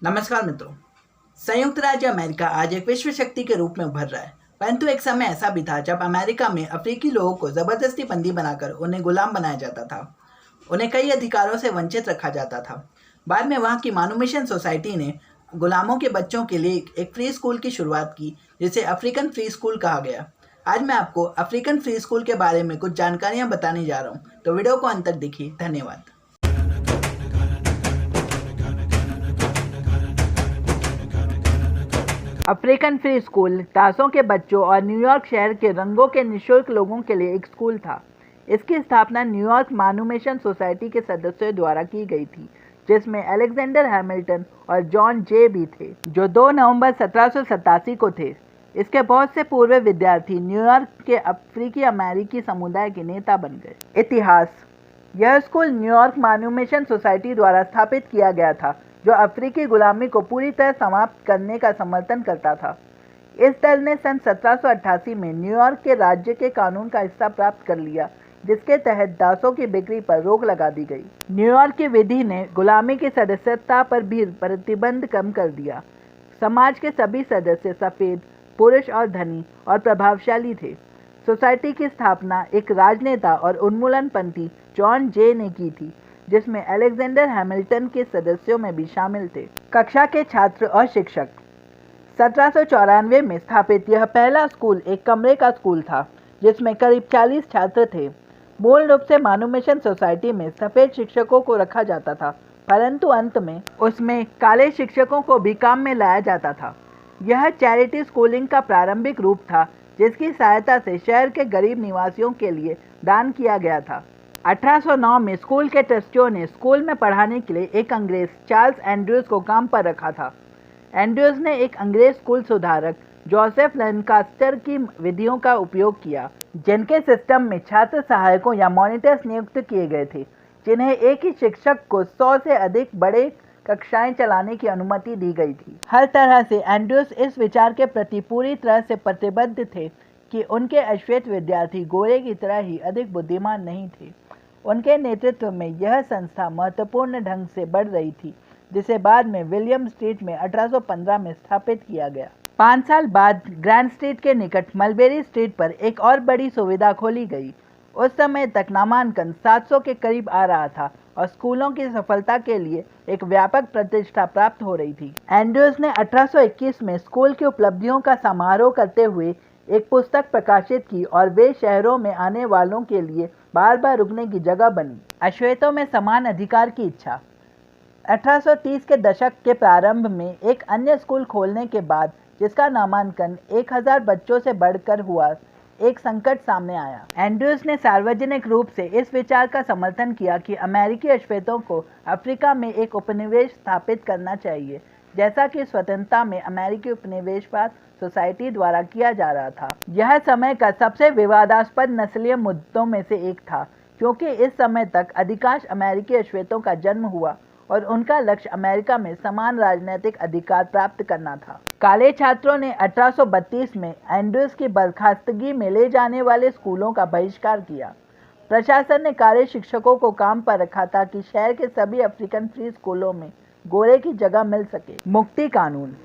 नमस्कार मित्रों। संयुक्त राज्य अमेरिका आज एक विश्व शक्ति के रूप में उभर रहा है, परंतु एक समय ऐसा भी था जब अमेरिका में अफ्रीकी लोगों को ज़बरदस्ती बंदी बनाकर उन्हें गुलाम बनाया जाता था। उन्हें कई अधिकारों से वंचित रखा जाता था। बाद में वहाँ की मानुमिशन सोसाइटी ने गुलामों के बच्चों के लिए एक फ्री स्कूल की शुरुआत की, जिसे अफ्रीकन फ्री स्कूल कहा गया। आज मैं आपको अफ्रीकन फ्री स्कूल के बारे में कुछ जानकारियाँ बताने जा रहा हूँ, तो वीडियो को अंत तक देखिए। धन्यवाद। अफ्रीकन फ्री स्कूल तासों के बच्चों और न्यूयॉर्क शहर के रंगों के निःशुल्क लोगों के लिए एक स्कूल था। इसकी स्थापना न्यूयॉर्क मानुमेशन सोसाइटी के सदस्यों द्वारा की गई थी, जिसमें अलेक्जेंडर हैमिल्टन और जॉन जे भी थे, जो 2 नवंबर 1787 को थे। इसके बहुत से पूर्व विद्यार्थी न्यूयॉर्क के अफ्रीकी अमेरिकी समुदाय के नेता बन गए। इतिहास: यह स्कूल न्यूयॉर्क मानुमेशन सोसाइटी द्वारा स्थापित किया गया था, जो अफ्रीकी गुलामी को पूरी तरह समाप्त करने का समर्थन करता था। इस दल ने सन 1788 में न्यूयॉर्क के राज्य के कानून का हिस्सा प्राप्त कर लिया, जिसके तहत दासों की बिक्री पर रोक लगा दी गई। न्यूयॉर्क की विधि ने गुलामी की सदस्यता पर भी प्रतिबंध कम कर दिया। समाज के सभी सदस्य सफ़ेद, पुरुष और धनी और प्रभावशाली थे। सोसाइटी की स्थापना एक राजनेता और उन्मूलनपंथी जॉन जे ने की थी, जिसमें अलेक्जेंडर हैमिल्टन के सदस्यों में भी शामिल थे। कक्षा के छात्र और शिक्षक: 1794 में स्थापित यह पहला स्कूल एक कमरे का स्कूल था, जिसमें करीब 40 छात्र थे। मूल रूप से मानुमेशन सोसाइटी में सफ़ेद शिक्षकों को रखा जाता था, परंतु अंत में उसमें काले शिक्षकों को भी काम में लाया जाता था। यह चैरिटी स्कूलिंग का प्रारंभिक रूप था, जिसकी सहायता से शहर के गरीब निवासियों के लिए दान किया गया था। 1809 में स्कूल के ट्रस्टियों ने स्कूल में पढ़ाने के लिए एक अंग्रेज चार्ल्स एंड्रयूज को काम पर रखा था। एंड्रयूज ने एक अंग्रेज स्कूल सुधारक जोसेफ लैनकास्टर की विधियों का उपयोग किया, जिनके सिस्टम में छात्र सहायकों या मॉनिटर्स नियुक्त किए गए थे, जिन्हें एक ही शिक्षक को 100 से अधिक बड़े कक्षाएं चलाने की अनुमति दी गई थी। हर तरह से एंड्रयूज इस विचार के प्रति पूरी तरह से प्रतिबद्ध थे कि उनके अश्वेत विद्यार्थी गोरे की तरह ही अधिक बुद्धिमान नहीं थे। उनके नेतृत्व में यह संस्था महत्वपूर्ण ढंग से बढ़ रही थी, जिसे बाद में विलियम स्ट्रीट में 1815 में स्थापित किया गया। 5 साल बाद ग्रैंड स्ट्रीट के निकट मलबेरी स्ट्रीट पर एक और बड़ी सुविधा खोली गई। उस समय तक नामांकन 700 के करीब आ रहा था और स्कूलों की सफलता के लिए एक व्यापक प्रतिष्ठा प्राप्त हो रही थी। एंड्रयूज ने 1821 में स्कूल की उपलब्धियों का समारोह करते हुए एक पुस्तक प्रकाशित की और वे शहरों में आने वालों के लिए बार बार रुकने की जगह बनी। अश्वेतों में समान अधिकार की इच्छा: 1830 के दशक के प्रारंभ में एक अन्य स्कूल खोलने के बाद, जिसका नामांकन 1000 बच्चों से बढ़कर हुआ, एक संकट सामने आया। एंड्रयूज ने सार्वजनिक रूप से इस विचार का समर्थन किया कि अमेरिकी अश्वेतों को अफ्रीका में एक उपनिवेश स्थापित करना चाहिए, जैसा कि स्वतंत्रता में अमेरिकी उपनिवेशवाद सोसाइटी द्वारा किया जा रहा था। यह समय का सबसे विवादास्पद नस्लीय मुद्दों में से एक था, क्योंकि इस समय तक अधिकांश अमेरिकी अश्वेतों का जन्म हुआ और उनका लक्ष्य अमेरिका में समान राजनीतिक अधिकार प्राप्त करना था। काले छात्रों ने 1832 में एंड्रयूज की बर्खास्तगी में ले जाने वाले स्कूलों का बहिष्कार किया। प्रशासन ने काले शिक्षकों को काम पर रखा ताकि शहर के सभी अफ्रीकन फ्री स्कूलों में गोरे की जगह मिल सके। मुक्ति कानून: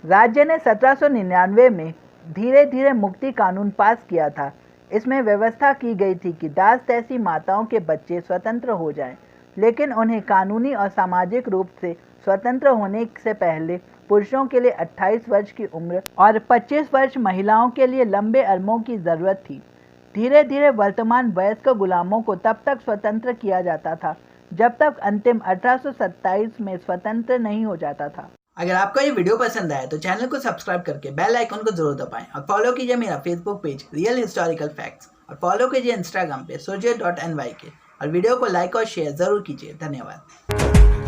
राज्य ने 1799 में धीरे धीरे मुक्ति कानून पास किया था। इसमें व्यवस्था की गई थी कि दास जैसी माताओं के बच्चे स्वतंत्र हो जाएं, लेकिन उन्हें कानूनी और सामाजिक रूप से स्वतंत्र होने से पहले पुरुषों के लिए 28 वर्ष की उम्र और 25 वर्ष महिलाओं के लिए लंबे अरमों की जरूरत थी। धीरे धीरे वर्तमान वयस्क गुलामों को तब तक स्वतंत्र किया जाता था जब तक अंतिम 1827 में स्वतंत्र नहीं हो जाता था। अगर आपको ये वीडियो पसंद आया तो चैनल को सब्सक्राइब करके बेल आइकन को जरूर दबाएं और फॉलो कीजिए मेरा Facebook page real historical facts और फॉलो कीजिए इंस्टाग्राम पे surjit.ny के, और वीडियो को लाइक और शेयर जरूर कीजिए। धन्यवाद।